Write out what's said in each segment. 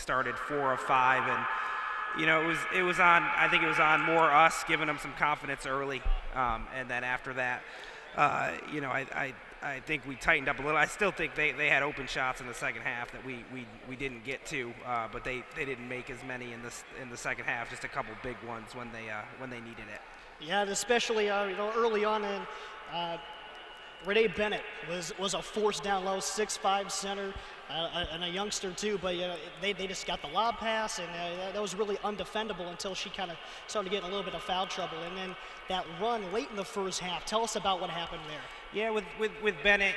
started 4 of 5, and it was on. I think it was on more us giving them some confidence early, and then after that, I think we tightened up a little. I still think they had open shots in the second half that we didn't get to, but they didn't make as many in the second half. Just a couple big ones when they needed it. Yeah, and especially early on in. Renee Bennett was a force down low, 6'5" center, and a youngster too, but they just got the lob pass, and that was really undefendable until she kind of started getting a little bit of foul trouble. And then that run late in the first half, tell us about what happened there. Yeah, with Bennett,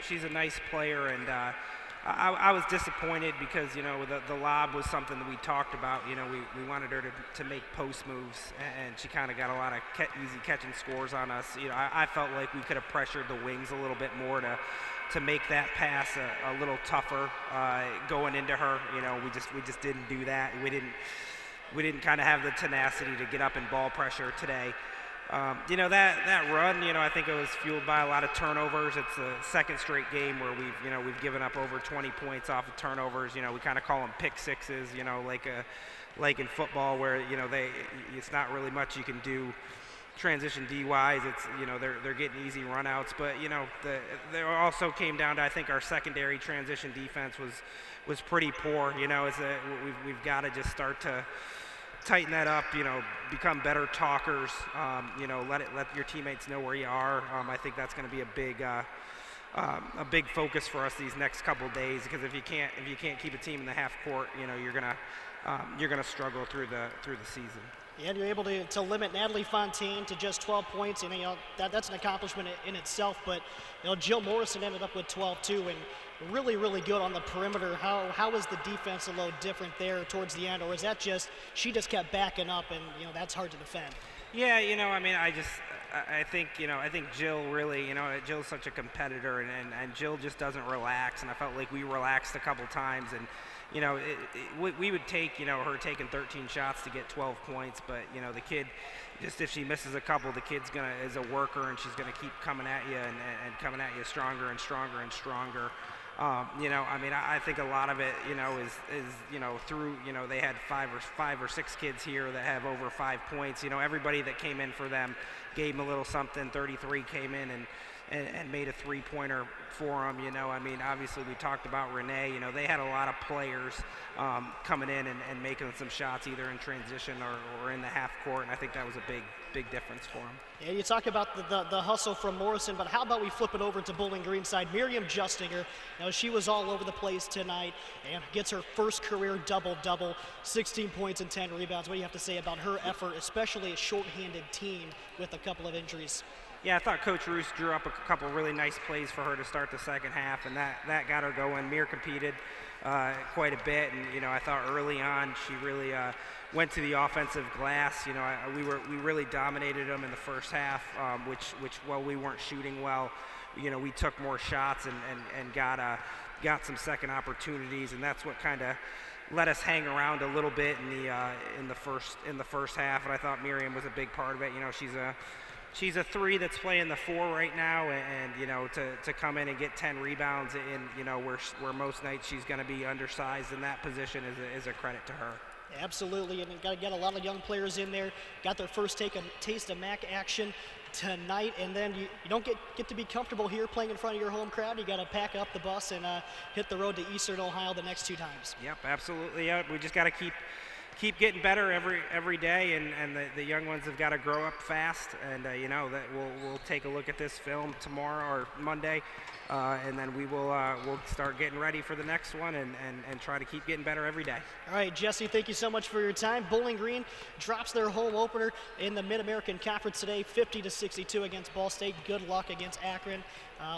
she's a nice player, and I was disappointed because the lob was something that we talked about. We wanted her to make post moves, and she kind of got a lot of easy catching scores on us. I felt like we could have pressured the wings a little bit more to make that pass a little tougher going into her. We just didn't do that. We didn't kind of have the tenacity to get up in ball pressure today. That run, I think it was fueled by a lot of turnovers. It's the second straight game where we've given up over 20 points off of turnovers. We kind of call them pick sixes, like in football where, it's not really much you can do transition D-wise. It's, they're getting easy runouts, but, there also came down to, I think, our secondary transition defense was pretty poor. We've got to just start to tighten that up, become better talkers, let your teammates know where you are. I think that's going to be a big focus for us these next couple of days, because if you can't keep a team in the half court, you're gonna struggle through the season. And you're able to limit Natalie Fontaine to just 12 points, and that's an accomplishment in itself. But Jill Morrison ended up with 12 too, and really good on the perimeter. How was the defense a little different there towards the end, or is that just she just kept backing up, and that's hard to defend? Yeah, I think Jill really, Jill's such a competitor, and Jill just doesn't relax, and I felt like we relaxed a couple times, and we would take, her taking 13 shots to get 12 points, but the kid, just if she misses a couple, the kid's is a worker, and she's gonna keep coming at you and coming at you stronger and stronger and stronger. I think a lot of it, is through, they had five or six kids here that have over 5 points. Everybody that came in for them gave them a little something. 33 came in and made a three-pointer for them. Obviously we talked about Renee. They had a lot of players coming in and making some shots either in transition or in the half court, and I think that was a big difference for them. Yeah, you talk about the hustle from Morrison, but how about we flip it over to Bowling Green side? Miriam Justinger, she was all over the place tonight and gets her first career double-double, 16 points and 10 rebounds. What do you have to say about her effort, especially a short-handed team with a couple of injuries? Yeah, I thought Coach Roos drew up a couple really nice plays for her to start the second half, and that got her going. Mir competed quite a bit, and I thought early on she really went to the offensive glass. We really dominated them in the first half, which while we weren't shooting well, we took more shots and got some second opportunities, and that's what kind of let us hang around a little bit in the first half. And I thought Miriam was a big part of it. She's a 3 that's playing the 4 right now, and to come in and get 10 rebounds in where most nights she's going to be undersized in that position is a credit to her. Absolutely, and got to get a lot of young players in there. Got their first taste of MAC action tonight, and then you don't get to be comfortable here playing in front of your home crowd. You got to pack up the bus and hit the road to Eastern Ohio the next 2 times. Yep, absolutely. Yeah, we just got to keep getting better every day, and the young ones have got to grow up fast, and that we'll take a look at this film tomorrow or Monday, and then we'll start getting ready for the next one and try to keep getting better every day. All right, Jesse, thank you so much for your time. Bowling Green drops their home opener in the Mid-American Conference today, 50-62 against Ball State. Good luck against Akron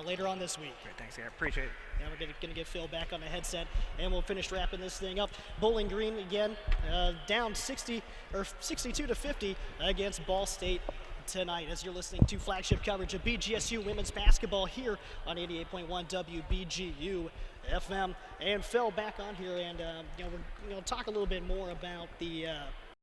later on this week. Great, thanks, Garett. Appreciate it. Yeah, we're going to get Phil back on the headset, and we'll finish wrapping this thing up. Bowling Green again down 62-50 against Ball State tonight, as you're listening to flagship coverage of BGSU women's basketball here on 88.1 WBGU FM. And Phil back on here, and we're going to talk a little bit more about the